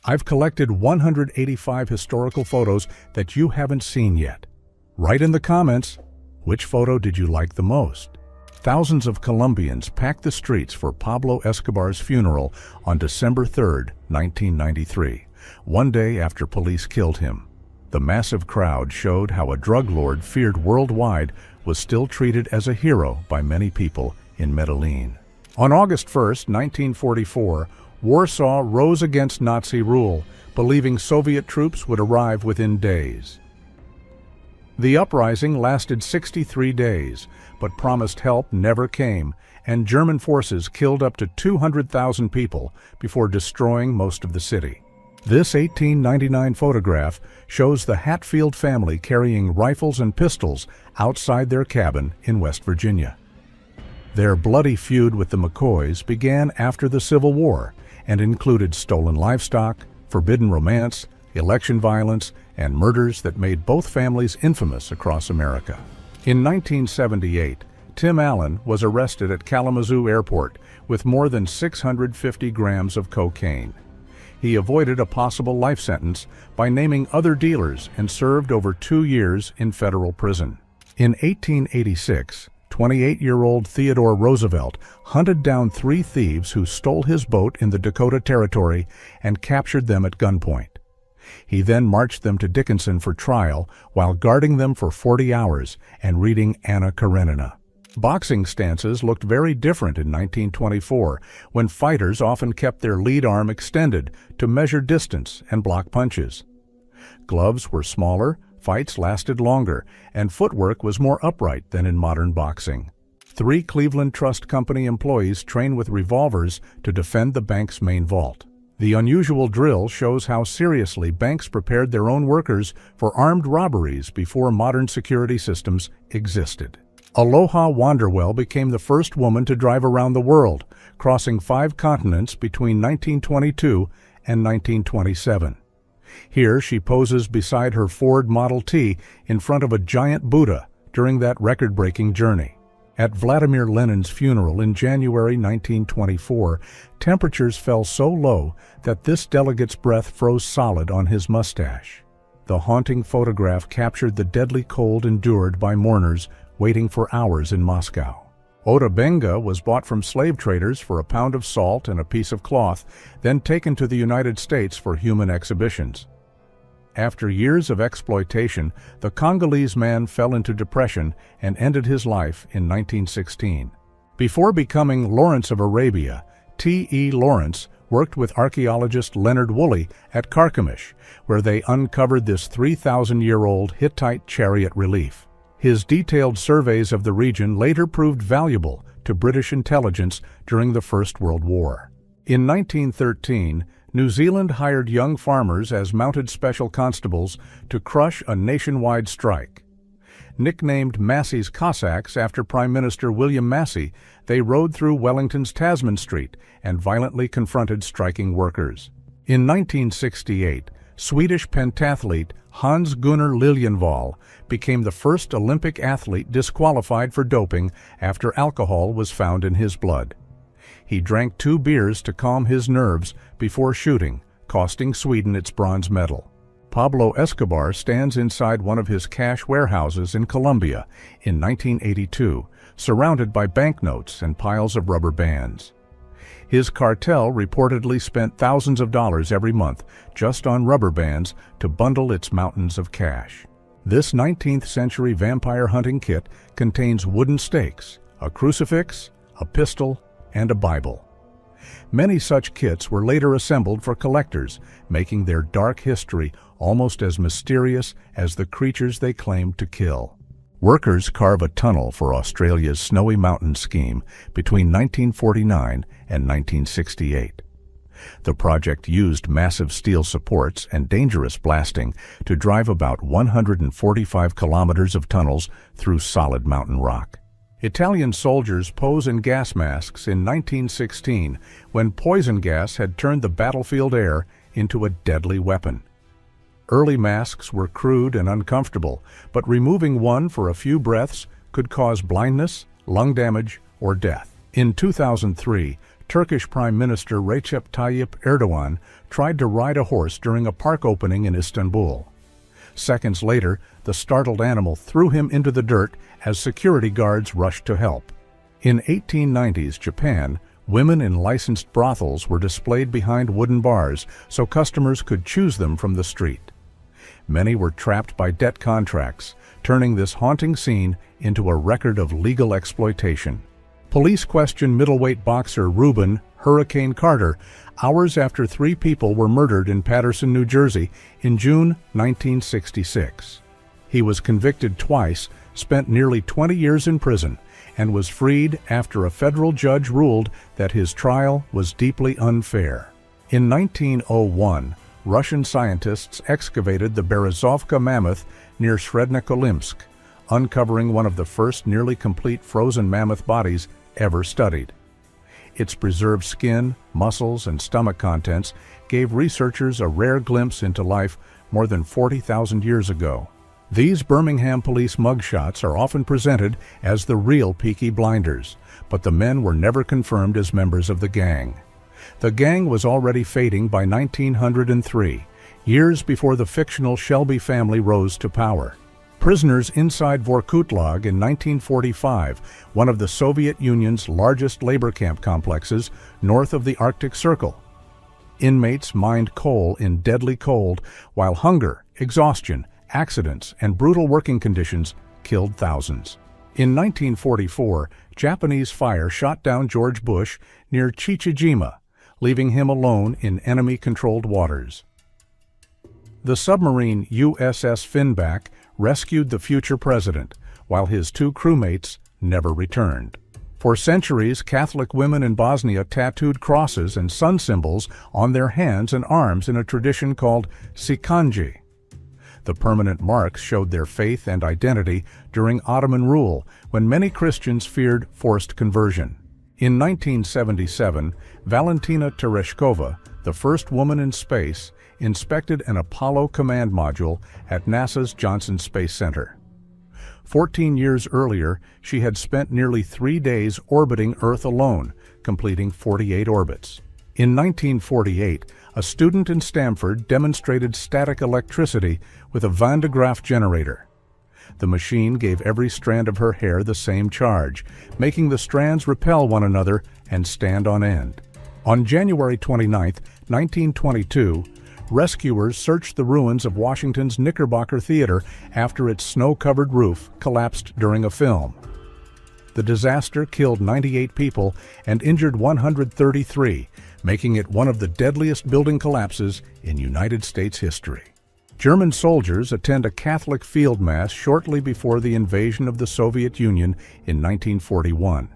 I've collected 185 historical photos that you haven't seen yet. Write in the comments, which photo did you like the most? Thousands of Colombians packed the streets for Pablo Escobar's funeral on December 3, 1993, one day after police killed him. The massive crowd showed how a drug lord feared worldwide was still treated as a hero by many people in Medellin. On August 1, 1944, Warsaw rose against Nazi rule, believing Soviet troops would arrive within days. The uprising lasted 63 days, but promised help never came, and German forces killed up to 200,000 people before destroying most of the city. This 1899 photograph shows the Hatfield family carrying rifles and pistols outside their cabin in West Virginia. Their bloody feud with the McCoys began after the Civil War and included stolen livestock, forbidden romance, election violence, and murders that made both families infamous across America. In 1978, Tim Allen was arrested at Kalamazoo Airport with more than 650 grams of cocaine. He avoided a possible life sentence by naming other dealers and served over 2 years in federal prison. In 1886, 28-year-old Theodore Roosevelt hunted down 3 thieves who stole his boat in the Dakota Territory and captured them at gunpoint. He then marched them to Dickinson for trial while guarding them for 40 hours and reading Anna Karenina. Boxing stances looked very different in 1924, when fighters often kept their lead arm extended to measure distance and block punches. Gloves were smaller, fights lasted longer, and footwork was more upright than in modern boxing. 3 Cleveland Trust Company employees trained with revolvers to defend the bank's main vault. The unusual drill shows how seriously banks prepared their own workers for armed robberies before modern security systems existed. Aloha Wanderwell became the first woman to drive around the world, crossing 5 continents between 1922 and 1927. Here she poses beside her Ford Model T in front of a giant Buddha during that record-breaking journey. At Vladimir Lenin's funeral in January 1924, temperatures fell so low that this delegate's breath froze solid on his mustache. The haunting photograph captured the deadly cold endured by mourners waiting for hours in Moscow. Ota Benga was bought from slave traders for a pound of salt and a piece of cloth, then taken to the United States for human exhibitions. After years of exploitation, the Congolese man fell into depression and ended his life in 1916. Before becoming Lawrence of Arabia, T.E. Lawrence worked with archaeologist Leonard Woolley at Carchemish, where they uncovered this 3,000-year-old Hittite chariot relief. His detailed surveys of the region later proved valuable to British intelligence during the First World War. In 1913, New Zealand hired young farmers as mounted special constables to crush a nationwide strike. Nicknamed Massey's Cossacks after Prime Minister William Massey, they rode through Wellington's Tasman Street and violently confronted striking workers. In 1968, Swedish pentathlete Hans-Gunnar Liljenvall became the first Olympic athlete disqualified for doping after alcohol was found in his blood. He drank 2 beers to calm his nerves before shooting, costing Sweden its bronze medal. Pablo Escobar stands inside one of his cash warehouses in Colombia in 1982, surrounded by banknotes and piles of rubber bands. His cartel reportedly spent thousands of dollars every month just on rubber bands to bundle its mountains of cash. This 19th century vampire hunting kit contains wooden stakes, a crucifix, a pistol, and a Bible. Many such kits were later assembled for collectors, making their dark history almost as mysterious as the creatures they claimed to kill. Workers carve a tunnel for Australia's Snowy Mountains scheme between 1949 and 1968. The project used massive steel supports and dangerous blasting to drive about 145 kilometers of tunnels through solid mountain rock. Italian soldiers pose in gas masks in 1916 when poison gas had turned the battlefield air into a deadly weapon. Early masks were crude and uncomfortable, but removing one for a few breaths could cause blindness, lung damage, or death. In 2003, Turkish Prime Minister Recep Tayyip Erdogan tried to ride a horse during a park opening in Istanbul. Seconds later, the startled animal threw him into the dirt as security guards rushed to help. In 1890s Japan, women in licensed brothels were displayed behind wooden bars so customers could choose them from the street. Many were trapped by debt contracts, turning this haunting scene into a record of legal exploitation. Police questioned middleweight boxer Reuben "Hurricane" Carter hours after 3 people were murdered in Paterson, New Jersey in June 1966. He was convicted twice, spent nearly 20 years in prison, and was freed after a federal judge ruled that his trial was deeply unfair. In 1901, Russian scientists excavated the Berezovka mammoth near Srednyokolimsk, uncovering one of the first nearly complete frozen mammoth bodies ever studied. Its preserved skin, muscles, and stomach contents gave researchers a rare glimpse into life more than 40,000 years ago. These Birmingham police mugshots are often presented as the real Peaky Blinders, but the men were never confirmed as members of the gang. The gang was already fading by 1903, years before the fictional Shelby family rose to power. Prisoners inside Vorkutlag in 1945, one of the Soviet Union's largest labor camp complexes north of the Arctic Circle. Inmates mined coal in deadly cold, while hunger, exhaustion, accidents, and brutal working conditions killed thousands. In 1944, Japanese fire shot down George Bush near Chichijima, leaving him alone in enemy-controlled waters. The submarine USS Finback rescued the future president, while his 2 crewmates never returned. For centuries, Catholic women in Bosnia tattooed crosses and sun symbols on their hands and arms in a tradition called sikanji. The permanent marks showed their faith and identity during Ottoman rule, when many Christians feared forced conversion. In 1977, Valentina Tereshkova, the first woman in space, inspected an Apollo command module at NASA's Johnson Space Center. 14 years earlier, she had spent nearly 3 days orbiting Earth alone, completing 48 orbits. In 1948, a student in Stamford demonstrated static electricity with a Van de Graaff generator. The machine gave every strand of her hair the same charge, making the strands repel one another and stand on end. On January 29, 1922, rescuers searched the ruins of Washington's Knickerbocker Theater after its snow-covered roof collapsed during a film. The disaster killed 98 people and injured 133, making it one of the deadliest building collapses in United States history. German soldiers attend a Catholic field mass shortly before the invasion of the Soviet Union in 1941.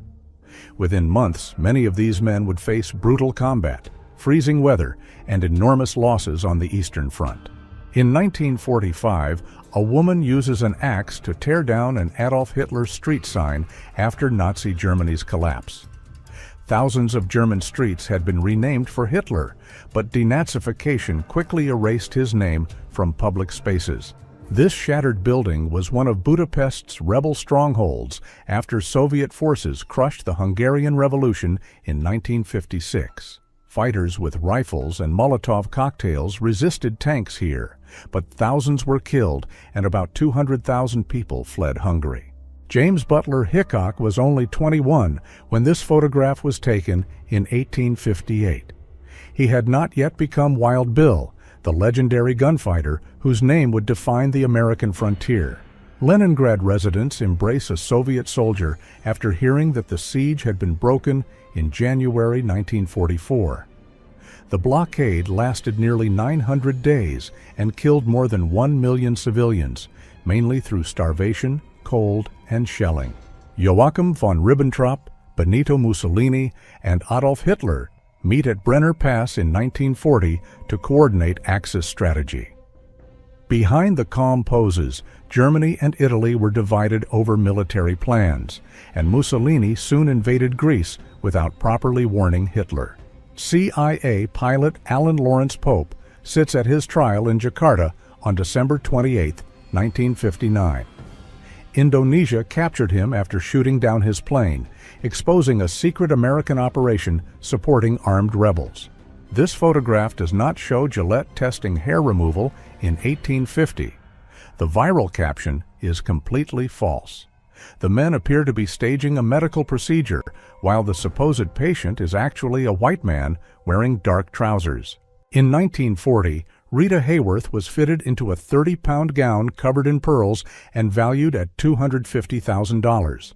Within months, many of these men would face brutal combat, freezing weather, and enormous losses on the Eastern Front. In 1945, a woman uses an axe to tear down an Adolf Hitler street sign after Nazi Germany's collapse. Thousands of German streets had been renamed for Hitler, but denazification quickly erased his name from public spaces. This shattered building was one of Budapest's rebel strongholds after Soviet forces crushed the Hungarian Revolution in 1956. Fighters with rifles and Molotov cocktails resisted tanks here, but thousands were killed and about 200,000 people fled Hungary. James Butler Hickok was only 21 when this photograph was taken in 1858. He had not yet become Wild Bill, the legendary gunfighter whose name would define the American frontier. Leningrad residents embrace a Soviet soldier after hearing that the siege had been broken in January 1944. The blockade lasted nearly 900 days and killed more than 1 million civilians, mainly through starvation, cold, and shelling. Joachim von Ribbentrop, Benito Mussolini, and Adolf Hitler meet at Brenner Pass in 1940 to coordinate Axis strategy. Behind the calm poses, Germany and Italy were divided over military plans, and Mussolini soon invaded Greece without properly warning Hitler. CIA pilot Alan Lawrence Pope sits at his trial in Jakarta on December 28, 1959. Indonesia captured him after shooting down his plane, exposing a secret American operation supporting armed rebels. This photograph does not show Gillette testing hair removal in 1850. The viral caption is completely false. The men appear to be staging a medical procedure, while the supposed patient is actually a white man wearing dark trousers. In 1940, Rita Hayworth was fitted into a 30-pound gown covered in pearls and valued at $250,000.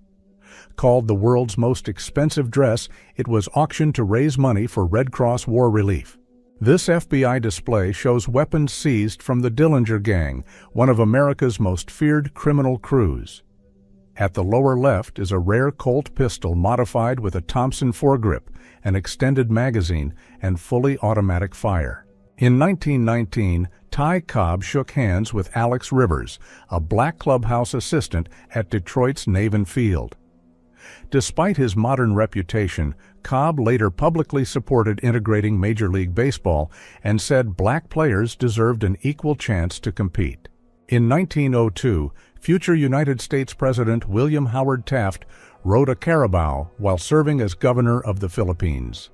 Called the world's most expensive dress, it was auctioned to raise money for Red Cross war relief. This FBI display shows weapons seized from the Dillinger Gang, one of America's most feared criminal crews. At the lower left is a rare Colt pistol modified with a Thompson foregrip, an extended magazine, and fully automatic fire. In 1919, Ty Cobb shook hands with Alex Rivers, a black clubhouse assistant at Detroit's Navin Field. Despite his modern reputation, Cobb later publicly supported integrating Major League Baseball and said black players deserved an equal chance to compete. In 1902, future United States President William Howard Taft rode a Carabao while serving as governor of the Philippines.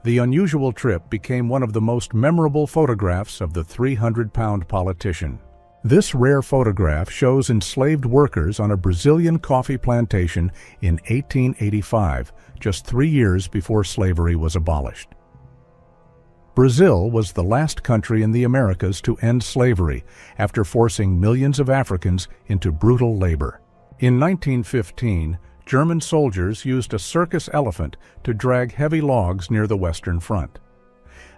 The unusual trip became one of the most memorable photographs of the 300-pound politician. This rare photograph shows enslaved workers on a Brazilian coffee plantation in 1885, just 3 years before slavery was abolished. Brazil was the last country in the Americas to end slavery after forcing millions of Africans into brutal labor. In 1915, German soldiers used a circus elephant to drag heavy logs near the Western Front.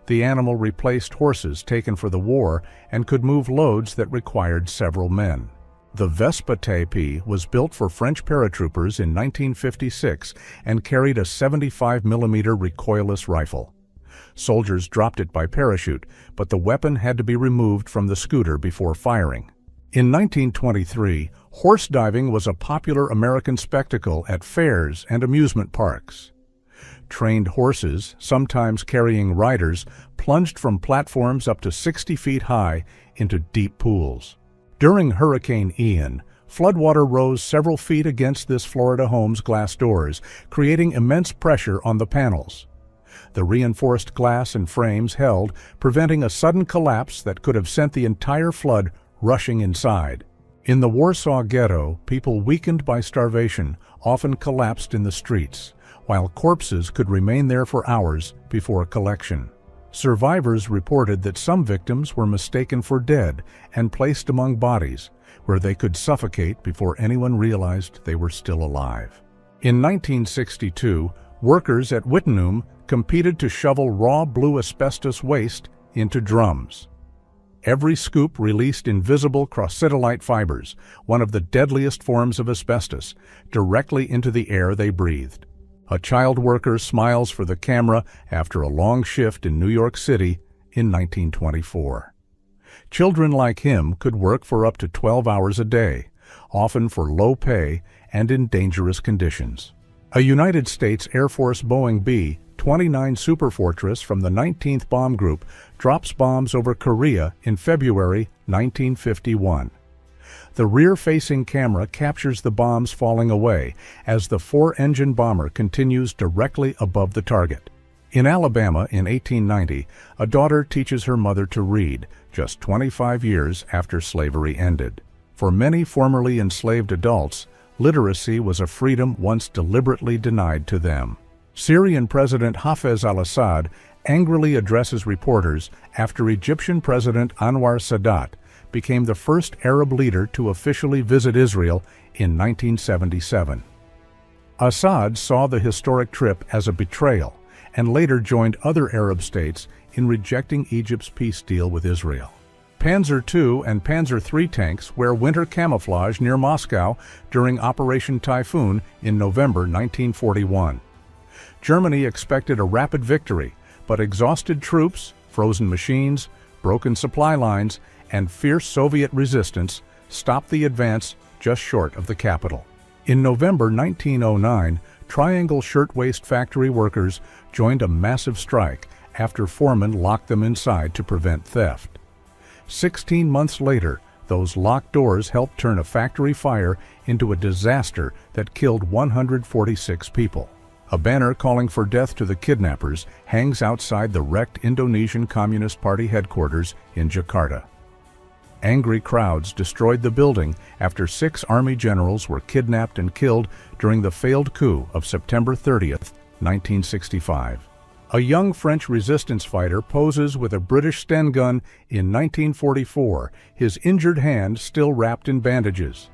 The animal replaced horses taken for the war and could move loads that required several men. The Vespa Tepi was built for French paratroopers in 1956 and carried a 75mm recoilless rifle. Soldiers dropped it by parachute, but the weapon had to be removed from the scooter before firing. In 1923, horse diving was a popular American spectacle at fairs and amusement parks. Trained horses, sometimes carrying riders, plunged from platforms up to 60 feet high into deep pools. During Hurricane Ian, floodwater rose several feet against this Florida home's glass doors, creating immense pressure on the panels. The reinforced glass and frames held, preventing a sudden collapse that could have sent the entire flood rushing inside. In the Warsaw Ghetto, people weakened by starvation often collapsed in the streets, while corpses could remain there for hours before collection. Survivors reported that some victims were mistaken for dead and placed among bodies, where they could suffocate before anyone realized they were still alive. In 1962, workers at Wittenum competed to shovel raw blue asbestos waste into drums. Every scoop released invisible crocidolite fibers, one of the deadliest forms of asbestos, directly into the air they breathed. A child worker smiles for the camera after a long shift in New York City in 1924. Children like him could work for up to 12 hours a day, often for low pay and in dangerous conditions. A United States Air Force Boeing B-29 Superfortress from the 19th Bomb Group drops bombs over Korea in February 1951. The rear-facing camera captures the bombs falling away as the four-engine bomber continues directly above the target. In Alabama in 1890, a daughter teaches her mother to read, just 25 years after slavery ended. For many formerly enslaved adults, literacy was a freedom once deliberately denied to them. Syrian President Hafez al-Assad angrily addresses reporters after Egyptian President Anwar Sadat became the first Arab leader to officially visit Israel in 1977. Assad saw the historic trip as a betrayal and later joined other Arab states in rejecting Egypt's peace deal with Israel. Panzer II and Panzer III tanks wear winter camouflage near Moscow during Operation Typhoon in November 1941. Germany expected a rapid victory, but exhausted troops, frozen machines, broken supply lines, and fierce Soviet resistance stopped the advance just short of the capital. In November 1909, Triangle Shirtwaist Factory workers joined a massive strike after foremen locked them inside to prevent theft. 16 months later, Those locked doors helped turn a factory fire into a disaster that killed 146 people. A banner calling for death to the kidnappers hangs outside the wrecked Indonesian Communist Party headquarters in Jakarta. Angry crowds destroyed the building after 6 army generals were kidnapped and killed during the failed coup of September 30, 1965. A young French resistance fighter poses with a British Sten gun in 1944, his injured hand still wrapped in bandages.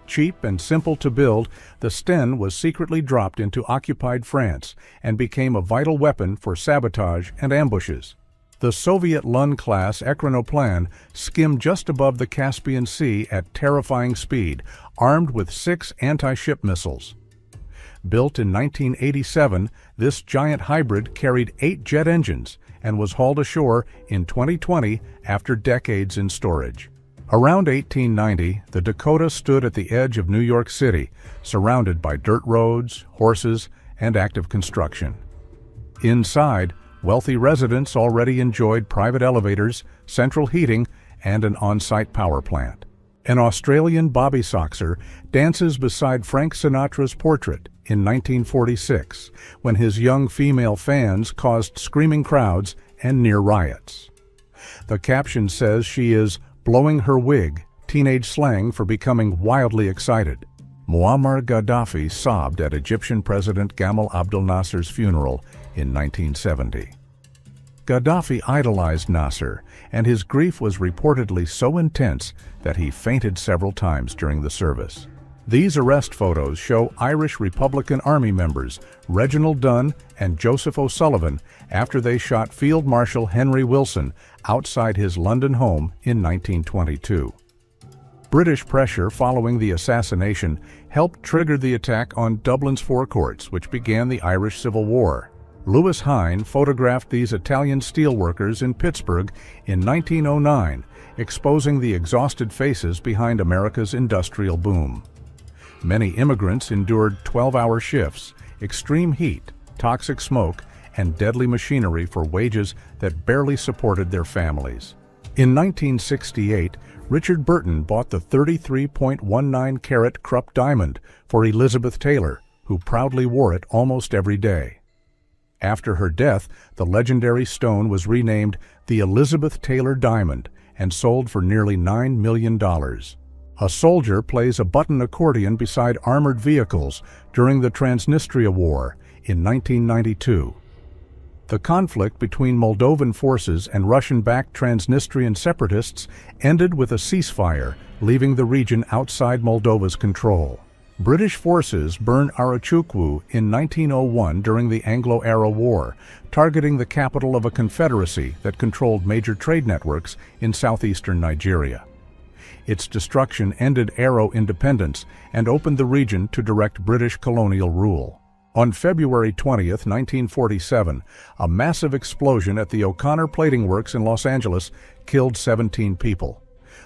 Cheap and simple to build, the Sten was secretly dropped into occupied France and became a vital weapon for sabotage and ambushes. The Soviet Lun-class Ekranoplan skimmed just above the Caspian Sea at terrifying speed, armed with 6 anti-ship missiles. Built in 1987, this giant hybrid carried 8 jet engines and was hauled ashore in 2020 after decades in storage. Around 1890, the Dakota stood at the edge of New York City, surrounded by dirt roads, horses, and active construction. Inside, wealthy residents already enjoyed private elevators, central heating, and an on-site power plant. An Australian bobby soxer dances beside Frank Sinatra's portrait in 1946, when his young female fans caused screaming crowds and near riots. The caption says she is blowing her wig, teenage slang for becoming wildly excited. Muammar Gaddafi sobbed at Egyptian President Gamal Abdel Nasser's funeral in 1970. Gaddafi idolized Nasser, and his grief was reportedly so intense that he fainted several times during the service. These arrest photos show Irish Republican Army members Reginald Dunn and Joseph O'Sullivan after they shot Field Marshal Henry Wilson outside his London home in 1922. British pressure following the assassination helped trigger the attack on Dublin's forecourts, which began the Irish Civil War. Lewis Hine photographed these Italian steelworkers in Pittsburgh in 1909, exposing the exhausted faces behind America's industrial boom. Many immigrants endured 12-hour shifts, extreme heat, toxic smoke, and deadly machinery for wages that barely supported their families. In 1968, Richard Burton bought the 33.19-carat Krupp diamond for Elizabeth Taylor, who proudly wore it almost every day. After her death, the legendary stone was renamed the Elizabeth Taylor Diamond and sold for nearly $9 million. A soldier plays a button accordion beside armored vehicles during the Transnistria War in 1992. The conflict between Moldovan forces and Russian-backed Transnistrian separatists ended with a ceasefire, leaving the region outside Moldova's control. British forces burned Arachukwu in 1901 during the Anglo-Arab War, targeting the capital of a confederacy that controlled major trade networks in southeastern Nigeria. Its destruction ended Aro independence and opened the region to direct British colonial rule. On February 20, 1947, a massive explosion at the O'Connor Plating Works in Los Angeles killed 17 people.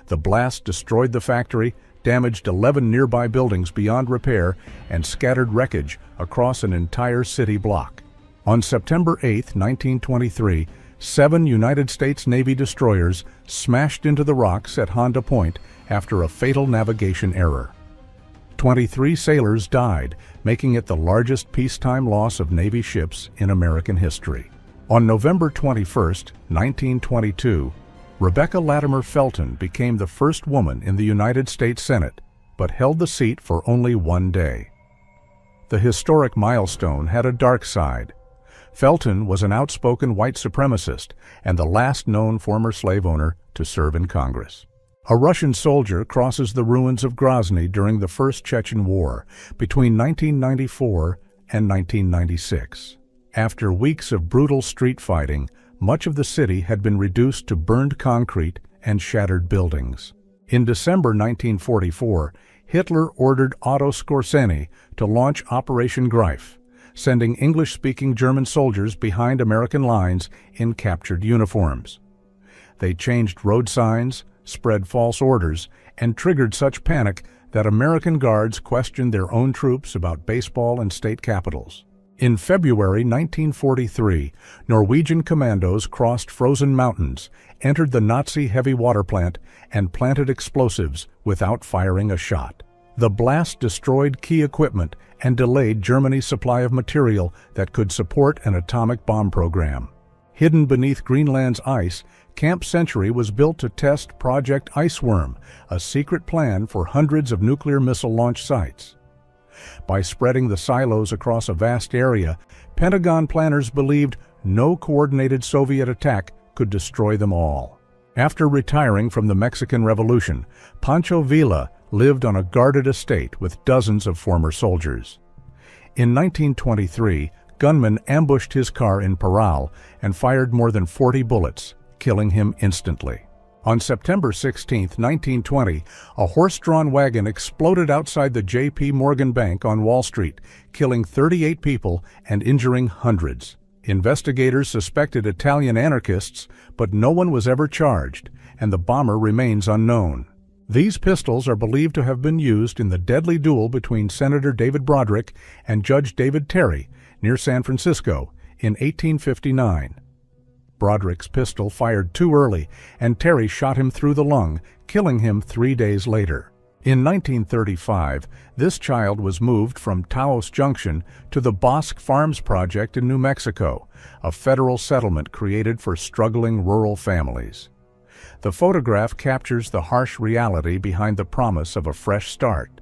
The blast destroyed the factory, damaged 11 nearby buildings beyond repair, and scattered wreckage across an entire city block. On September 8, 1923, 7 United States Navy destroyers smashed into the rocks at Honda Point after a fatal navigation error. 23 sailors died, making it the largest peacetime loss of Navy ships in American history. On November 21, 1922, Rebecca Latimer Felton became the first woman in the United States Senate, but held the seat for only 1 day. The historic milestone had a dark side. Felton was an outspoken white supremacist and the last known former slave owner to serve in Congress. A Russian soldier crosses the ruins of Grozny during the First Chechen War between 1994 and 1996. After weeks of brutal street fighting, much of the city had been reduced to burned concrete and shattered buildings. In December 1944, Hitler ordered Otto Skorzeny to launch Operation Greif, sending English-speaking German soldiers behind American lines in captured uniforms. They changed road signs, spread false orders, and triggered such panic that American guards questioned their own troops about baseball and state capitals. In February 1943, Norwegian commandos crossed frozen mountains, entered the Nazi heavy water plant, and planted explosives without firing a shot. The blast destroyed key equipment and delayed Germany's supply of material that could support an atomic bomb program. Hidden beneath Greenland's ice, Camp Century was built to test Project Iceworm, a secret plan for hundreds of nuclear missile launch sites. By spreading the silos across a vast area, Pentagon planners believed no coordinated Soviet attack could destroy them all. After retiring from the Mexican Revolution, Pancho Villa lived on a guarded estate with dozens of former soldiers. In 1923, gunmen ambushed his car in Parral and fired more than 40 bullets, killing him instantly. On September 16, 1920, a horse-drawn wagon exploded outside the J.P. Morgan Bank on Wall Street, killing 38 people and injuring hundreds. Investigators suspected Italian anarchists, but no one was ever charged, and the bomber remains unknown. These pistols are believed to have been used in the deadly duel between Senator David Broderick and Judge David Terry near San Francisco in 1859. Broderick's pistol fired too early, and Terry shot him through the lung, killing him 3 days later. In 1935, this child was moved from Taos Junction to the Bosque Farms Project in New Mexico, a federal settlement created for struggling rural families. The photograph captures the harsh reality behind the promise of a fresh start.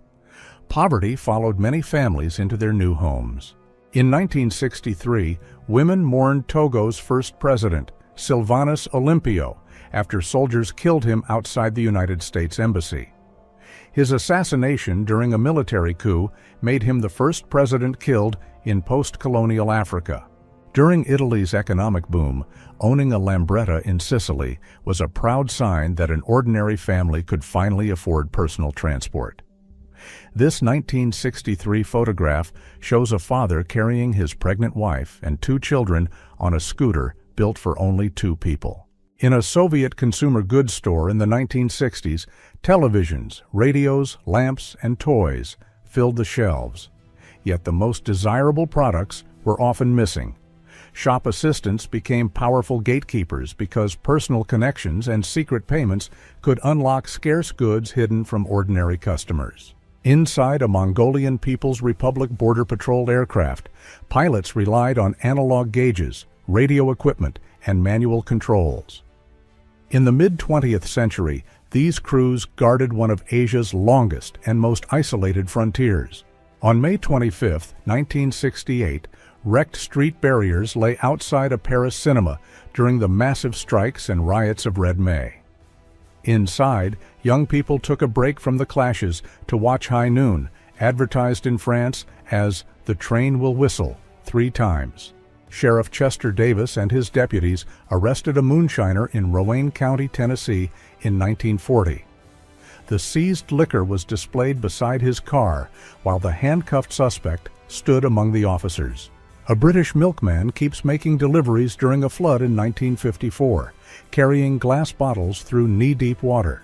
Poverty followed many families into their new homes. In 1963, women mourned Togo's first president, Sylvanus Olympio, after soldiers killed him outside the United States Embassy. His assassination during a military coup made him the first president killed in post-colonial Africa. During Italy's economic boom, owning a Lambretta in Sicily was a proud sign that an ordinary family could finally afford personal transport. This 1963 photograph shows a father carrying his pregnant wife and 2 children on a scooter built for only 2 people. In a Soviet consumer goods store in the 1960s, televisions, radios, lamps, and toys filled the shelves. Yet the most desirable products were often missing. Shop assistants became powerful gatekeepers because personal connections and secret payments could unlock scarce goods hidden from ordinary customers. Inside a Mongolian People's Republic Border Patrol aircraft, pilots relied on analog gauges, radio equipment, and manual controls. In the mid-20th century, these crews guarded one of Asia's longest and most isolated frontiers. On May 25, 1968, wrecked street barriers lay outside a Paris cinema during the massive strikes and riots of Red May. Inside, young people took a break from the clashes to watch High Noon, advertised in France as "The Train Will Whistle" 3 times. Sheriff Chester Davis and his deputies arrested a moonshiner in Rowan County, Tennessee in 1940. The seized liquor was displayed beside his car, while the handcuffed suspect stood among the officers. A British milkman keeps making deliveries during a flood in 1954, carrying glass bottles through knee-deep water.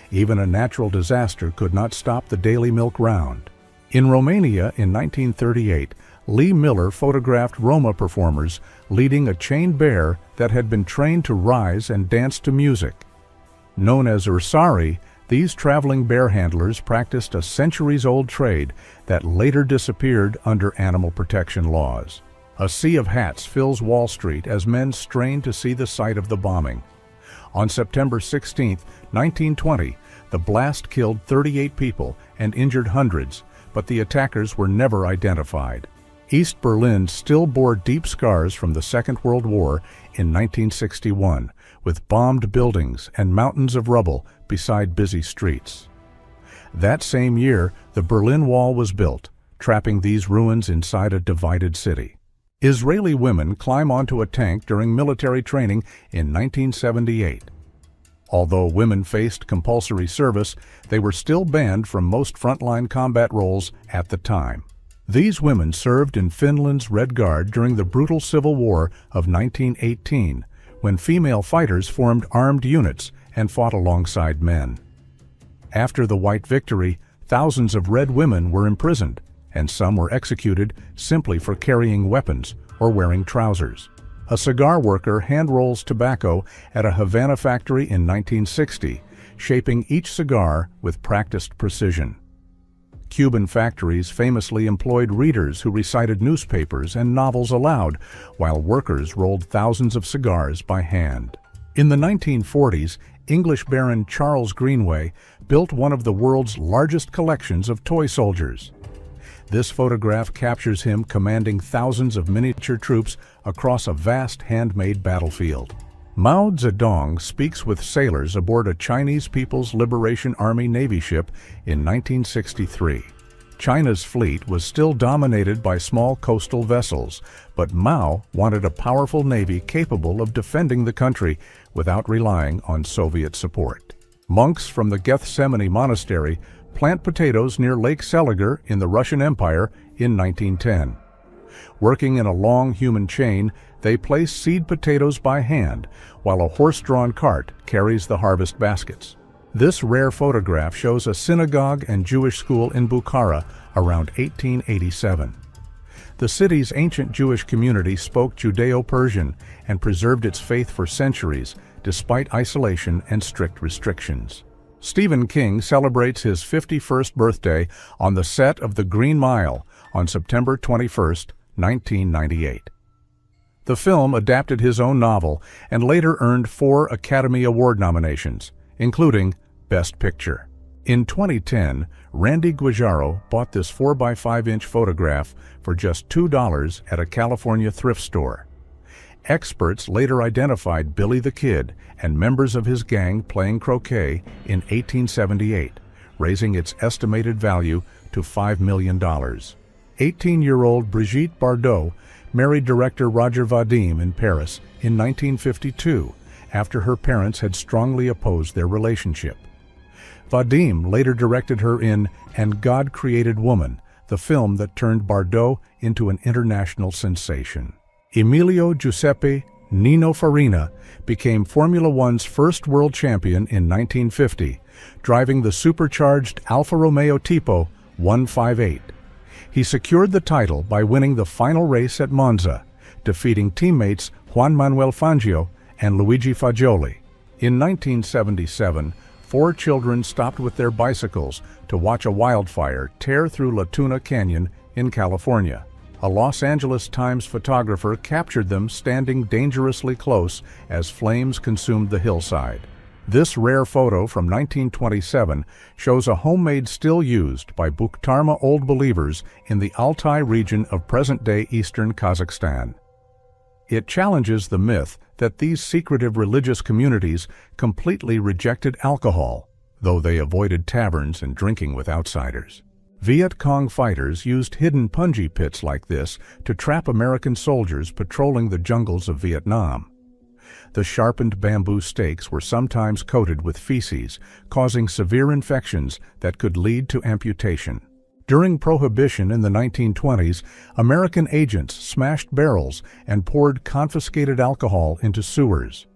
Even a natural disaster could not stop the daily milk round. In Romania in 1938, Lee Miller photographed Roma performers leading a chained bear that had been trained to rise and dance to music. Known as ursari, these traveling bear handlers practiced a centuries-old trade that later disappeared under animal protection laws. A sea of hats fills Wall Street as men strain to see the site of the bombing. On September 16, 1920, the blast killed 38 people and injured hundreds, but the attackers were never identified. East Berlin still bore deep scars from the Second World War in 1961, with bombed buildings and mountains of rubble beside busy streets. That same year, the Berlin Wall was built, trapping these ruins inside a divided city. Israeli women climb onto a tank during military training in 1978. Although women faced compulsory service, they were still banned from most frontline combat roles at the time. These women served in Finland's Red Guard during the brutal Civil War of 1918, when female fighters formed armed units and fought alongside men. After the White Victory, thousands of Red women were imprisoned, and some were executed simply for carrying weapons or wearing trousers. A cigar worker hand-rolls tobacco at a Havana factory in 1960, shaping each cigar with practiced precision. Cuban factories famously employed readers who recited newspapers and novels aloud, while workers rolled thousands of cigars by hand. In the 1940s, English Baron Charles Greenway built one of the world's largest collections of toy soldiers. This photograph captures him commanding thousands of miniature troops across a vast handmade battlefield. Mao Zedong speaks with sailors aboard a Chinese People's Liberation Army Navy ship in 1963. China's fleet was still dominated by small coastal vessels, but Mao wanted a powerful navy capable of defending the country without relying on Soviet support. Monks from the Gethsemane Monastery plant potatoes near Lake Seliger in the Russian Empire in 1910. Working in a long human chain, they place seed potatoes by hand, while a horse-drawn cart carries the harvest baskets. This rare photograph shows a synagogue and Jewish school in Bukhara around 1887. The city's ancient Jewish community spoke Judeo-Persian and preserved its faith for centuries, despite isolation and strict restrictions. Stephen King celebrates his 51st birthday on the set of The Green Mile on September 21, 1998. The film adapted his own novel and later earned 4 Academy Award nominations, including Best Picture. In 2010, Randy Guajaro bought this 4x5-inch photograph for just $2 at a California thrift store. Experts later identified Billy the Kid and members of his gang playing croquet in 1878, raising its estimated value to $5 million. 18-year-old Brigitte Bardot married director Roger Vadim in Paris in 1952 after her parents had strongly opposed their relationship. Vadim later directed her in And God Created Woman, the film that turned Bardot into an international sensation. Emilio Giuseppe Nino Farina became Formula One's first world champion in 1950, driving the supercharged Alfa Romeo Tipo 158. He secured the title by winning the final race at Monza, defeating teammates Juan Manuel Fangio and Luigi Fagioli. In 1977, 4 children stopped with their bicycles to watch a wildfire tear through La Tuna Canyon in California. A Los Angeles Times photographer captured them standing dangerously close as flames consumed the hillside. This rare photo from 1927 shows a homemade still used by Bukhtarma Old Believers in the Altai region of present-day eastern Kazakhstan. It challenges the myth that these secretive religious communities completely rejected alcohol, though they avoided taverns and drinking with outsiders. Viet Cong fighters used hidden punji pits like this to trap American soldiers patrolling the jungles of Vietnam. The sharpened bamboo stakes were sometimes coated with feces, causing severe infections that could lead to amputation. During Prohibition in the 1920s, American agents smashed barrels and poured confiscated alcohol into sewers.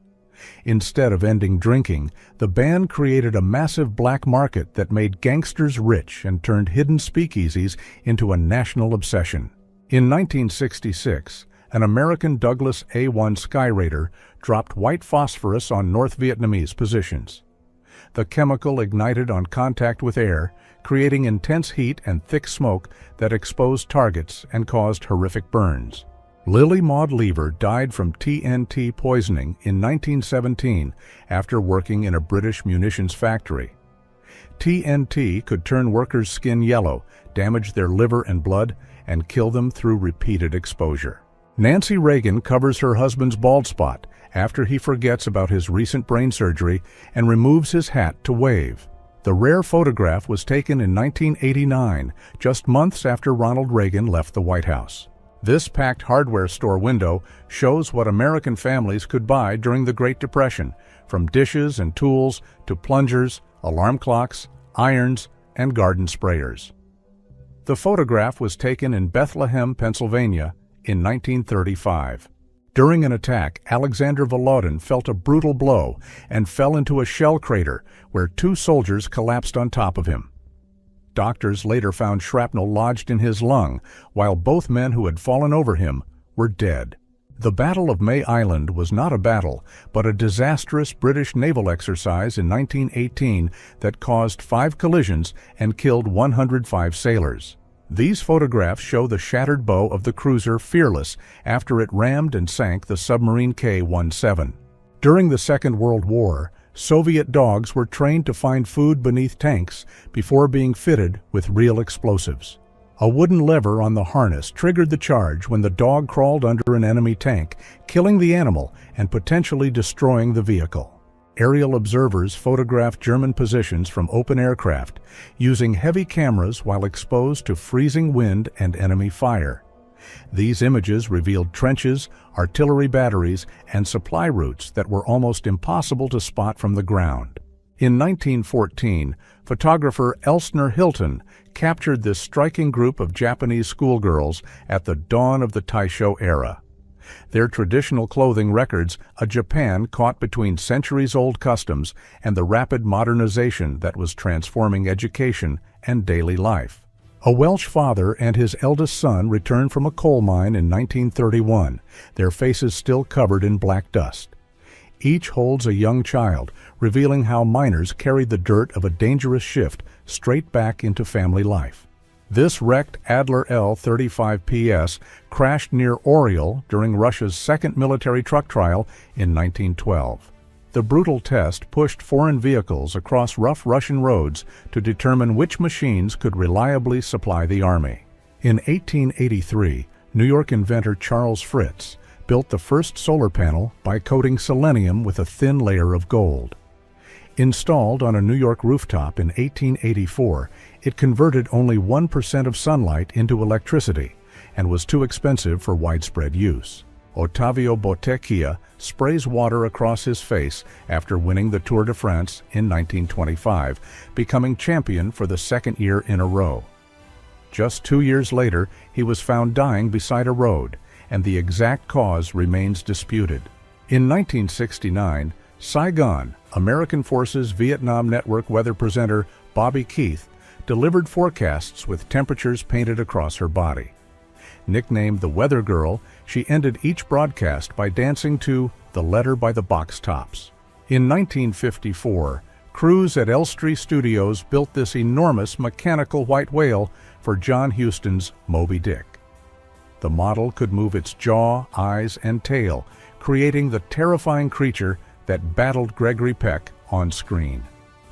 Instead of ending drinking, the ban created a massive black market that made gangsters rich and turned hidden speakeasies into a national obsession. In 1966, an American Douglas A-1 Skyraider dropped white phosphorus on North Vietnamese positions. The chemical ignited on contact with air, creating intense heat and thick smoke that exposed targets and caused horrific burns. Lily Maud Lever died from TNT poisoning in 1917 after working in a British munitions factory. TNT could turn workers' skin yellow, damage their liver and blood, and kill them through repeated exposure. Nancy Reagan covers her husband's bald spot after he forgets about his recent brain surgery and removes his hat to wave. The rare photograph was taken in 1989, just months after Ronald Reagan left the White House. This packed hardware store window shows what American families could buy during the Great Depression, from dishes and tools to plungers, alarm clocks, irons, and garden sprayers. The photograph was taken in Bethlehem, Pennsylvania, in 1935. During an attack, Alexander Volodin felt a brutal blow and fell into a shell crater where 2 soldiers collapsed on top of him. Doctors later found shrapnel lodged in his lung, while both men who had fallen over him were dead. The Battle of May Island was not a battle, but a disastrous British naval exercise in 1918 that caused 5 collisions and killed 105 sailors. These photographs show the shattered bow of the cruiser Fearless after it rammed and sank the submarine K-17. During the Second World War, Soviet dogs were trained to find food beneath tanks before being fitted with real explosives. A wooden lever on the harness triggered the charge when the dog crawled under an enemy tank, killing the animal and potentially destroying the vehicle. Aerial observers photographed German positions from open aircraft, using heavy cameras while exposed to freezing wind and enemy fire. These images revealed trenches, artillery batteries, and supply routes that were almost impossible to spot from the ground. In 1914, photographer Elsner Hilton captured this striking group of Japanese schoolgirls at the dawn of the Taisho era. Their traditional clothing records a Japan caught between centuries-old customs and the rapid modernization that was transforming education and daily life. A Welsh father and his eldest son returned from a coal mine in 1931, their faces still covered in black dust. Each holds a young child, revealing how miners carried the dirt of a dangerous shift straight back into family life. This wrecked Adler L-35PS crashed near Oriel during Russia's second military truck trial in 1912. The brutal test pushed foreign vehicles across rough Russian roads to determine which machines could reliably supply the army. In 1883, New York inventor Charles Fritz built the first solar panel by coating selenium with a thin layer of gold. Installed on a New York rooftop in 1884, it converted only 1% of sunlight into electricity and was too expensive for widespread use. Ottavio Bottecchia sprays water across his face after winning the Tour de France in 1925, becoming champion for the second year in a row. Just 2 years later, he was found dying beside a road, and the exact cause remains disputed. In 1969, Saigon, American Forces Vietnam Network weather presenter Bobby Keith delivered forecasts with temperatures painted across her body. Nicknamed the Weather Girl, she ended each broadcast by dancing to The Letter by the Box Tops. In 1954, crews at Elstree Studios built this enormous mechanical white whale for John Huston's Moby Dick. The model could move its jaw, eyes, and tail, creating the terrifying creature that battled Gregory Peck on screen.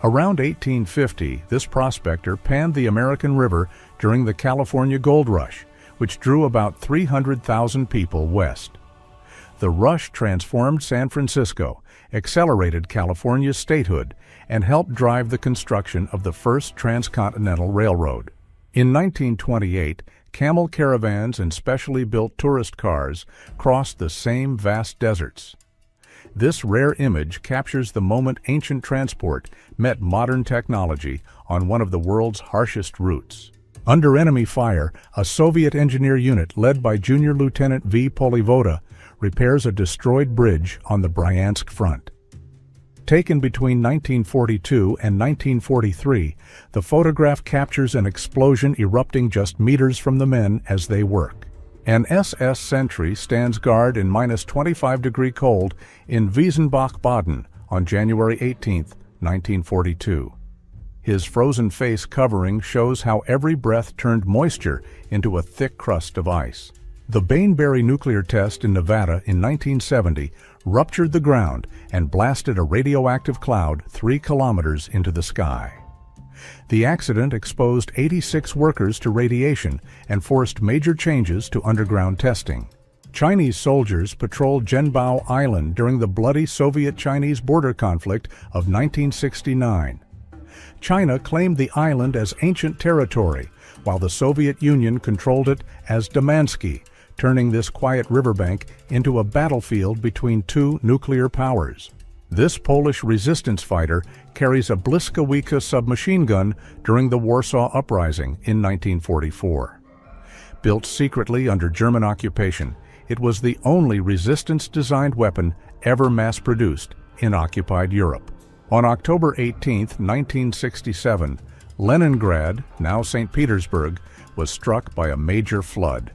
Around 1850, this prospector panned the American River during the California Gold Rush, which drew about 300,000 people west. The rush transformed San Francisco, accelerated California's statehood, and helped drive the construction of the first transcontinental railroad. In 1928, camel caravans and specially built tourist cars crossed the same vast deserts. This rare image captures the moment ancient transport met modern technology on one of the world's harshest routes. Under enemy fire, a Soviet engineer unit led by Junior Lieutenant V. Polivoda repairs a destroyed bridge on the Bryansk front. Taken between 1942 and 1943, the photograph captures an explosion erupting just meters from the men as they work. An SS sentry stands guard in -25-degree cold in Wiesenbach, Baden on January 18, 1942. His frozen face covering shows how every breath turned moisture into a thick crust of ice. The Bainbury nuclear test in Nevada in 1970 ruptured the ground and blasted a radioactive cloud 3 kilometers into the sky. The accident exposed 86 workers to radiation and forced major changes to underground testing. Chinese soldiers patrolled Zhenbao Island during the bloody Soviet-Chinese border conflict of 1969. China claimed the island as ancient territory, while the Soviet Union controlled it as Damansky, turning this quiet riverbank into a battlefield between two nuclear powers. This Polish resistance fighter carries a Błyskawica submachine gun during the Warsaw Uprising in 1944. Built secretly under German occupation, it was the only resistance-designed weapon ever mass-produced in occupied Europe. On October 18, 1967, Leningrad, now St. Petersburg, was struck by a major flood.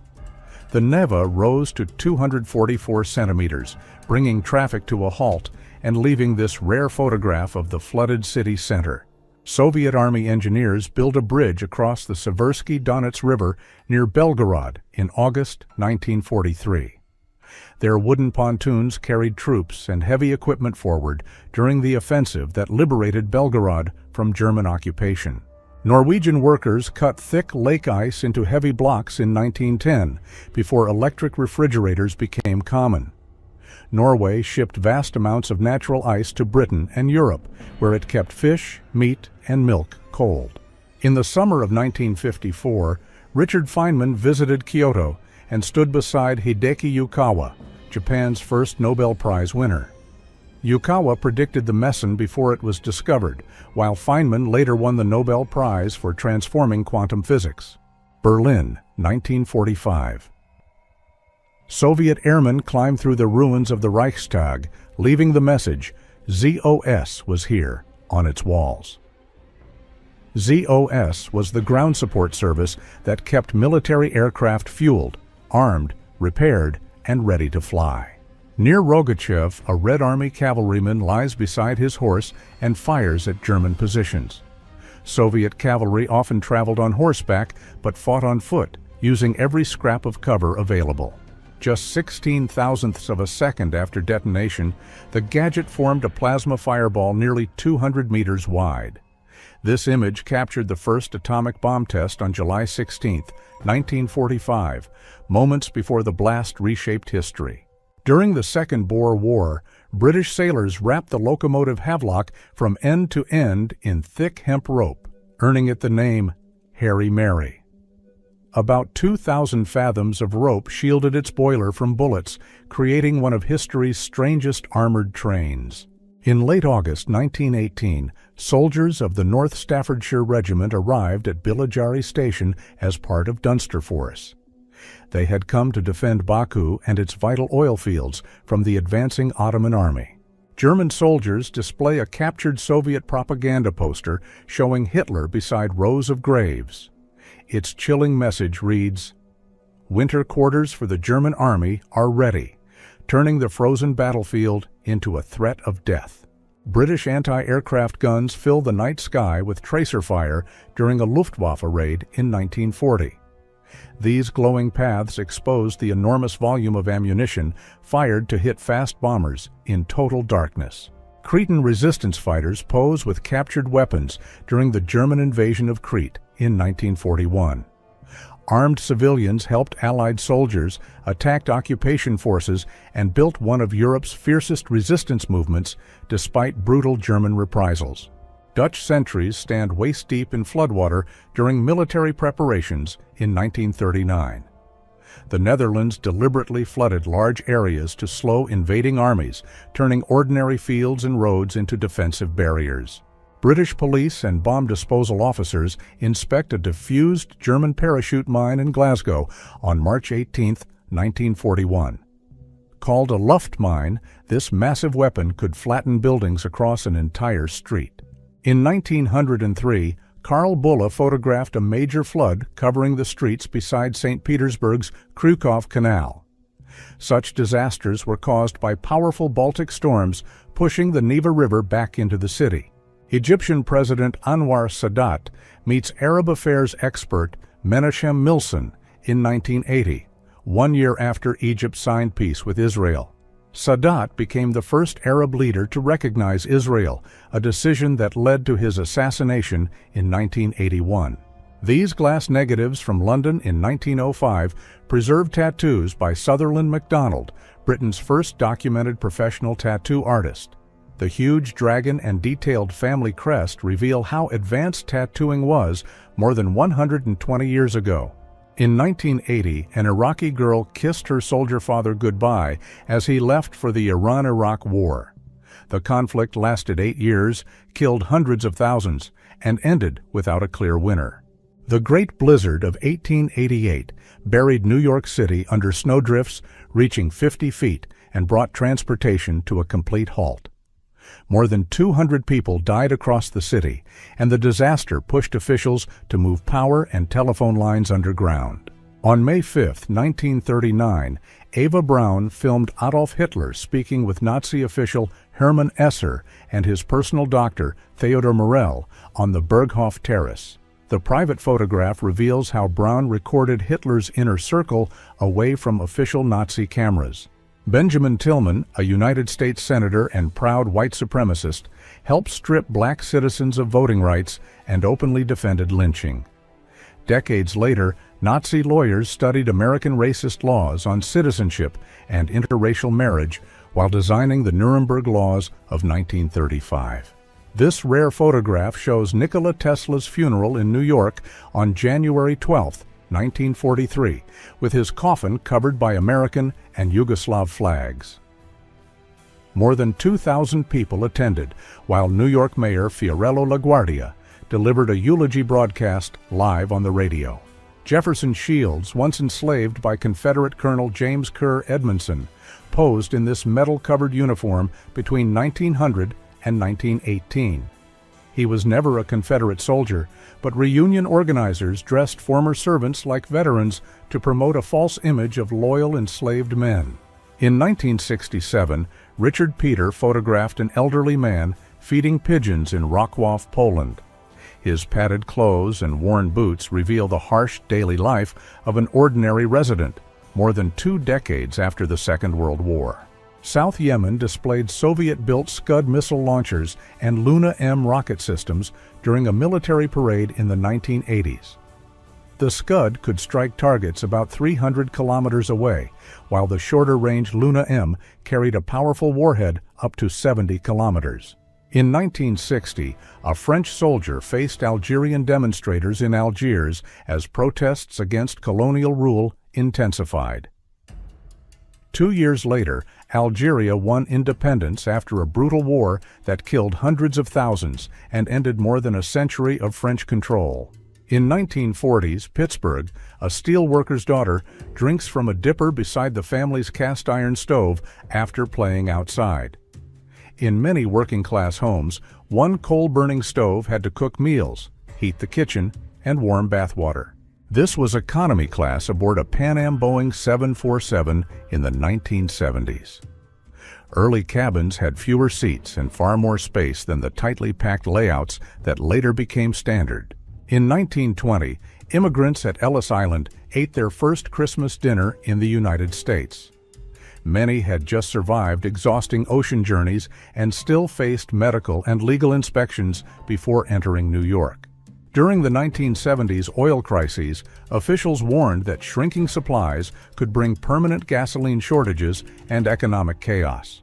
The Neva rose to 244 centimeters, bringing traffic to a halt and leaving this rare photograph of the flooded city center. Soviet Army engineers built a bridge across the Seversky Donets River near Belgorod in August 1943. Their wooden pontoons carried troops and heavy equipment forward during the offensive that liberated Belgorod from German occupation. Norwegian workers cut thick lake ice into heavy blocks in 1910, before electric refrigerators became common. Norway shipped vast amounts of natural ice to Britain and Europe, where it kept fish, meat, and milk cold. In the summer of 1954, Richard Feynman visited Kyoto and stood beside Hideki Yukawa, Japan's first Nobel Prize winner. Yukawa predicted the meson before it was discovered, while Feynman later won the Nobel Prize for transforming quantum physics. Berlin, 1945. Soviet airmen climbed through the ruins of the Reichstag, leaving the message, "ZOS was here," on its walls. ZOS was the ground support service that kept military aircraft fueled, armed, repaired, and ready to fly. Near Rogachev, a Red Army cavalryman lies beside his horse and fires at German positions. Soviet cavalry often traveled on horseback but fought on foot, using every scrap of cover available. Just 16,000ths of a second after detonation, the gadget formed a plasma fireball nearly 200 meters wide. This image captured the first atomic bomb test on July 16, 1945, moments before the blast reshaped history. During the Second Boer War, British sailors wrapped the locomotive Havelock from end to end in thick hemp rope, earning it the name Harry Mary. About 2,000 fathoms of rope shielded its boiler from bullets, creating one of history's strangest armored trains. In late August 1918, soldiers of the North Staffordshire Regiment arrived at Bilajari Station as part of Dunster Force. They had come to defend Baku and its vital oil fields from the advancing Ottoman army. German soldiers display a captured Soviet propaganda poster showing Hitler beside rows of graves. Its chilling message reads, "Winter quarters for the German army are ready, turning the frozen battlefield into a threat of death." British anti-aircraft guns fill the night sky with tracer fire during a Luftwaffe raid in 1940. These glowing paths exposed the enormous volume of ammunition fired to hit fast bombers in total darkness. Cretan resistance fighters pose with captured weapons during the German invasion of Crete in 1941. Armed civilians helped Allied soldiers, attacked occupation forces, and built one of Europe's fiercest resistance movements despite brutal German reprisals. Dutch sentries stand waist-deep in floodwater during military preparations in 1939. The Netherlands deliberately flooded large areas to slow invading armies, turning ordinary fields and roads into defensive barriers. British police and bomb disposal officers inspect a defused German parachute mine in Glasgow on March 18, 1941. Called a Luft mine, this massive weapon could flatten buildings across an entire street. In 1903, Karl Bulle photographed a major flood covering the streets beside St. Petersburg's Krukov Canal. Such disasters were caused by powerful Baltic storms pushing the Neva River back into the city. Egyptian President Anwar Sadat meets Arab affairs expert Menachem Milson in 1980, 1 year after Egypt signed peace with Israel. Sadat became the first Arab leader to recognize Israel, a decision that led to his assassination in 1981. These glass negatives from London in 1905 preserve tattoos by Sutherland MacDonald, Britain's first documented professional tattoo artist. The huge dragon and detailed family crest reveal how advanced tattooing was more than 120 years ago. In 1980, an Iraqi girl kissed her soldier father goodbye as he left for the Iran-Iraq War. The conflict lasted 8 years, killed hundreds of thousands, and ended without a clear winner. The Great Blizzard of 1888 buried New York City under snowdrifts reaching 50 feet and brought transportation to a complete halt. More than 200 people died across the city, and the disaster pushed officials to move power and telephone lines underground. On May 5, 1939, Eva Braun filmed Adolf Hitler speaking with Nazi official Hermann Esser and his personal doctor, Theodor Morell, on the Berghof Terrace. The private photograph reveals how Braun recorded Hitler's inner circle away from official Nazi cameras. Benjamin Tillman, a United States senator and proud white supremacist, helped strip black citizens of voting rights and openly defended lynching. Decades later, Nazi lawyers studied American racist laws on citizenship and interracial marriage while designing the Nuremberg Laws of 1935. This rare photograph shows Nikola Tesla's funeral in New York on January 12, 1943, with his coffin covered by American and Yugoslav flags. More than 2,000 people attended, while New York Mayor Fiorello LaGuardia delivered a eulogy broadcast live on the radio. Jefferson Shields, once enslaved by Confederate Colonel James Kerr Edmondson, posed in this metal-covered uniform between 1900 and 1918. He was never a Confederate soldier, but reunion organizers dressed former servants like veterans to promote a false image of loyal enslaved men. In 1967, Richard Peter photographed an elderly man feeding pigeons in Wrocław, Poland. His padded clothes and worn boots reveal the harsh daily life of an ordinary resident, more than 2 decades after the Second World War. South Yemen displayed Soviet-built Scud missile launchers and Luna-M rocket systems during a military parade in the 1980s. The Scud could strike targets about 300 kilometers away, while the shorter-range Luna-M carried a powerful warhead up to 70 kilometers. In 1960, a French soldier faced Algerian demonstrators in Algiers as protests against colonial rule intensified. 2 years later, Algeria won independence after a brutal war that killed hundreds of thousands and ended more than a century of French control. In 1940s, Pittsburgh, a steelworker's daughter drinks from a dipper beside the family's cast-iron stove after playing outside. In many working-class homes, one coal-burning stove had to cook meals, heat the kitchen, and warm bathwater. This was economy class aboard a Pan Am Boeing 747 in the 1970s. Early cabins had fewer seats and far more space than the tightly packed layouts that later became standard. In 1920, immigrants at Ellis Island ate their first Christmas dinner in the United States. Many had just survived exhausting ocean journeys and still faced medical and legal inspections before entering New York. During the 1970s oil crises, officials warned that shrinking supplies could bring permanent gasoline shortages and economic chaos.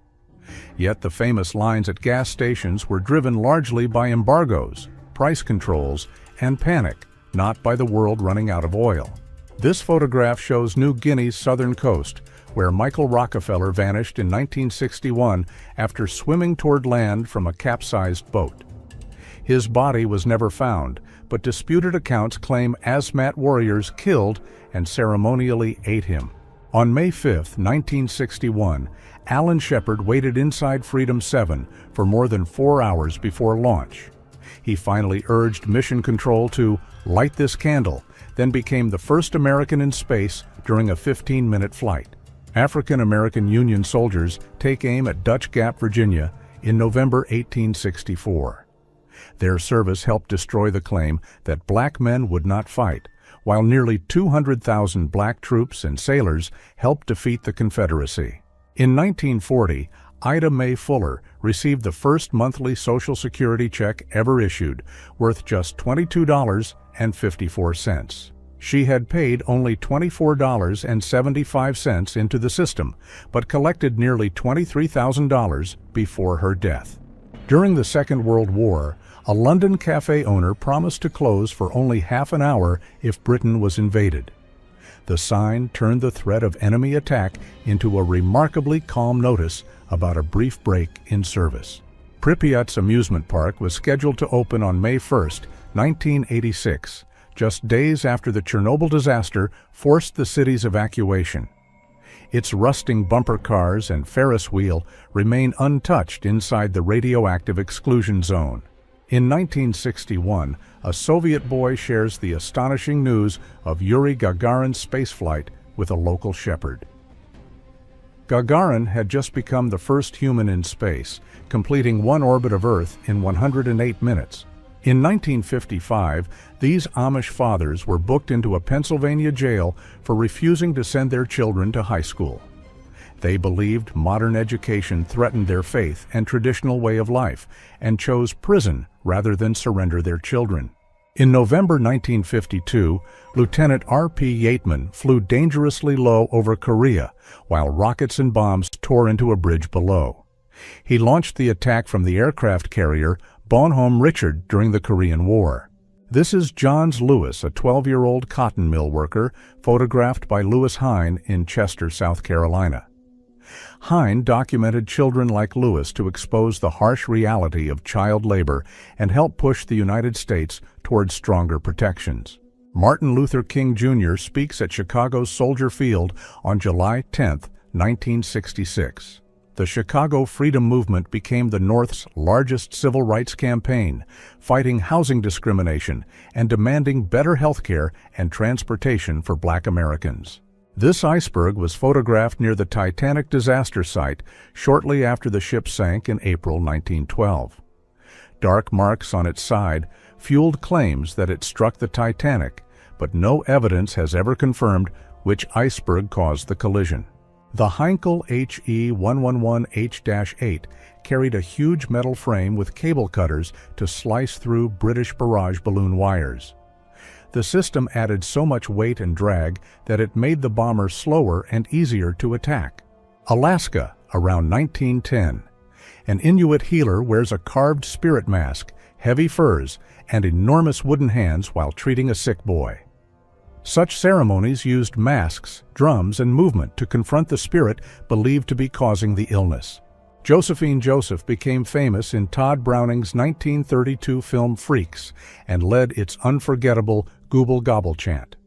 Yet the famous lines at gas stations were driven largely by embargoes, price controls, and panic, not by the world running out of oil. This photograph shows New Guinea's southern coast, where Michael Rockefeller vanished in 1961 after swimming toward land from a capsized boat. His body was never found, but disputed accounts claim Asmat warriors killed and ceremonially ate him. On May 5, 1961, Alan Shepard waited inside Freedom 7 for more than 4 hours before launch. He finally urged Mission Control to light this candle, then became the first American in space during a 15-minute flight. African-American Union soldiers take aim at Dutch Gap, Virginia, in November 1864. Their service helped destroy the claim that black men would not fight, while nearly 200,000 black troops and sailors helped defeat the Confederacy. In 1940, Ida Mae Fuller received the first monthly Social Security check ever issued, worth just $22.54. She had paid only $24.75 into the system, but collected nearly $23,000 before her death. During the Second World War, a London cafe owner promised to close for only half an hour if Britain was invaded. The sign turned the threat of enemy attack into a remarkably calm notice about a brief break in service. Pripyat's amusement park was scheduled to open on May 1, 1986, just days after the Chernobyl disaster forced the city's evacuation. Its rusting bumper cars and Ferris wheel remain untouched inside the radioactive exclusion zone. In 1961, a Soviet boy shares the astonishing news of Yuri Gagarin's spaceflight with a local shepherd. Gagarin had just become the first human in space, completing one orbit of Earth in 108 minutes. In 1955, these Amish fathers were booked into a Pennsylvania jail for refusing to send their children to high school. They believed modern education threatened their faith and traditional way of life, and chose prison rather than surrender their children. In November 1952, Lieutenant R.P. Yateman flew dangerously low over Korea while rockets and bombs tore into a bridge below. He launched the attack from the aircraft carrier Bonhomme Richard during the Korean War. This is Johns Lewis, a 12-year-old cotton mill worker, photographed by Lewis Hine in Chester, South Carolina. Hine documented children like Lewis to expose the harsh reality of child labor and help push the United States towards stronger protections. Martin Luther King Jr. speaks at Chicago's Soldier Field on July 10, 1966. The Chicago Freedom Movement became the North's largest civil rights campaign, fighting housing discrimination and demanding better health care and transportation for Black Americans. This iceberg was photographed near the Titanic disaster site shortly after the ship sank in April 1912. Dark marks on its side fueled claims that it struck the Titanic, but no evidence has ever confirmed which iceberg caused the collision. The Heinkel HE-111H-8 carried a huge metal frame with cable cutters to slice through British barrage balloon wires. The system added so much weight and drag that it made the bomber slower and easier to attack. Alaska, around 1910. An Inuit healer wears a carved spirit mask, heavy furs, and enormous wooden hands while treating a sick boy. Such ceremonies used masks, drums, and movement to confront the spirit believed to be causing the illness. Josephine Joseph became famous in Todd Browning's 1932 film Freaks and led its unforgettable Gooble Gobble chant.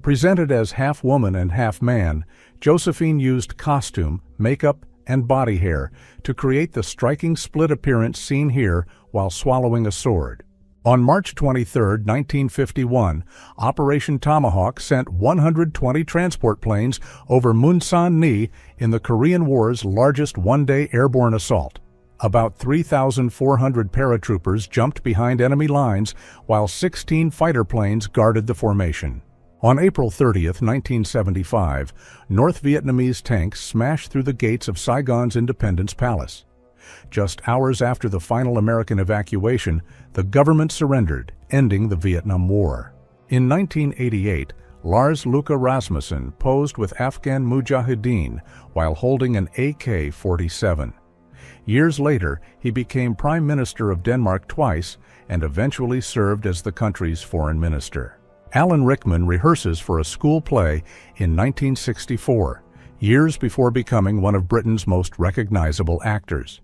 Presented as half woman and half man, Josephine used costume, makeup, and body hair to create the striking split appearance seen here while swallowing a sword. On March 23, 1951, Operation Tomahawk sent 120 transport planes over Munsan-ni in the Korean War's largest one-day airborne assault. About 3,400 paratroopers jumped behind enemy lines while 16 fighter planes guarded the formation. On April 30, 1975, North Vietnamese tanks smashed through the gates of Saigon's Independence Palace. Just hours after the final American evacuation, the government surrendered, ending the Vietnam War. In 1988, Lars Løkke Rasmussen posed with Afghan Mujahideen while holding an AK-47. Years later, he became Prime Minister of Denmark twice and eventually served as the country's foreign minister. Alan Rickman rehearses for a school play in 1964, years before becoming one of Britain's most recognizable actors.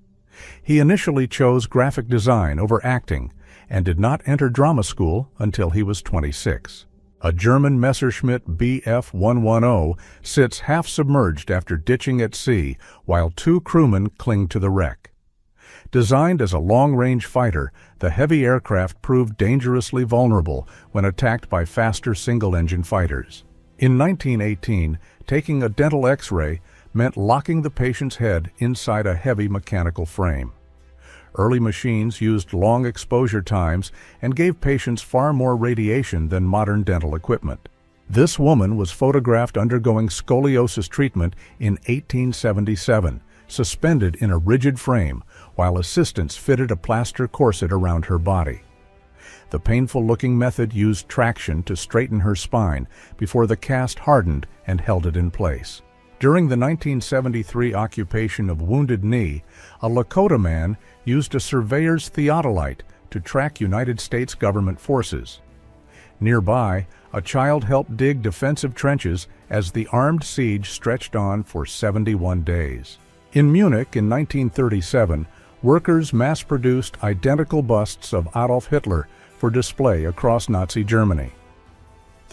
He initially chose graphic design over acting and did not enter drama school until he was 26. A German Messerschmitt Bf 110 sits half submerged after ditching at sea while two crewmen cling to the wreck. Designed as a long-range fighter, the heavy aircraft proved dangerously vulnerable when attacked by faster single-engine fighters. In 1918, taking a dental X-ray meant locking the patient's head inside a heavy mechanical frame. Early machines used long exposure times and gave patients far more radiation than modern dental equipment. This woman was photographed undergoing scoliosis treatment in 1877, suspended in a rigid frame, while assistants fitted a plaster corset around her body. The painful-looking method used traction to straighten her spine before the cast hardened and held it in place. During the 1973 occupation of Wounded Knee, a Lakota man used a surveyor's theodolite to track United States government forces. Nearby, a child helped dig defensive trenches as the armed siege stretched on for 71 days. In Munich in 1937, workers mass-produced identical busts of Adolf Hitler for display across Nazi Germany.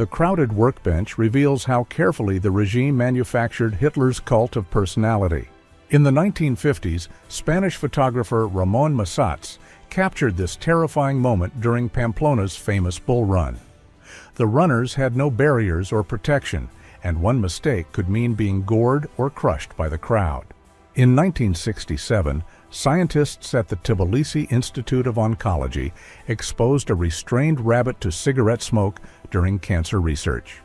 The crowded workbench reveals how carefully the regime manufactured Hitler's cult of personality. In the 1950s, Spanish photographer Ramon Massats captured this terrifying moment during Pamplona's famous bull run. The runners had no barriers or protection, and one mistake could mean being gored or crushed by the crowd. In 1967, scientists at the Tbilisi Institute of Oncology exposed a restrained rabbit to cigarette smoke during cancer research.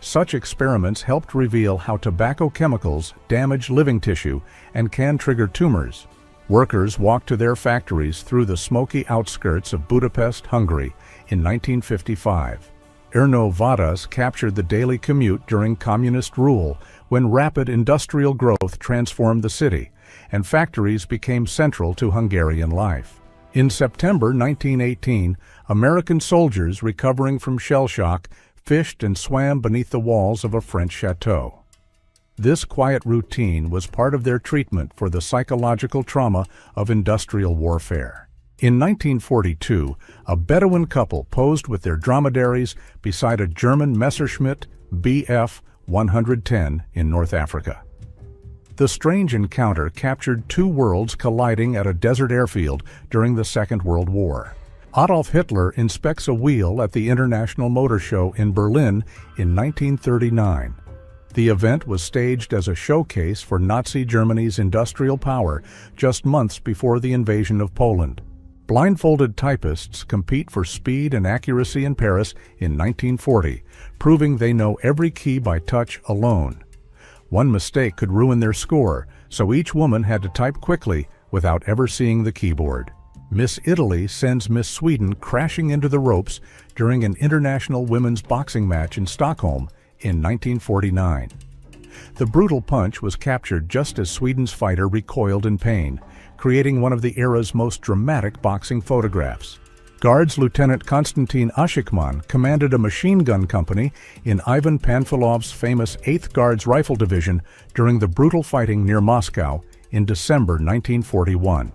Such experiments helped reveal how tobacco chemicals damage living tissue and can trigger tumors. Workers walked to their factories through the smoky outskirts of Budapest, Hungary, in 1955. Erno Vadas captured the daily commute during communist rule, when rapid industrial growth transformed the city, and factories became central to Hungarian life. In September 1918, American soldiers recovering from shell shock fished and swam beneath the walls of a French chateau. This quiet routine was part of their treatment for the psychological trauma of industrial warfare. In 1942, a Bedouin couple posed with their dromedaries beside a German Messerschmitt Bf 110 in North Africa. The strange encounter captured two worlds colliding at a desert airfield during the Second World War. Adolf Hitler inspects a wheel at the International Motor Show in Berlin in 1939. The event was staged as a showcase for Nazi Germany's industrial power just months before the invasion of Poland. Blindfolded typists compete for speed and accuracy in Paris in 1940, proving they know every key by touch alone. One mistake could ruin their score, so each woman had to type quickly without ever seeing the keyboard. Miss Italy sends Miss Sweden crashing into the ropes during an international women's boxing match in Stockholm in 1949. The brutal punch was captured just as Sweden's fighter recoiled in pain, creating one of the era's most dramatic boxing photographs. Guards Lieutenant Konstantin Ashikman commanded a machine gun company in Ivan Panfilov's famous 8th Guards Rifle Division during the brutal fighting near Moscow in December 1941.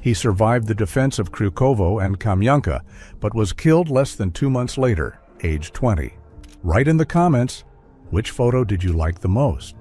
He survived the defense of Kryukovo and Kamyanka, but was killed less than 2 months later, age 20. Write in the comments, which photo did you like the most?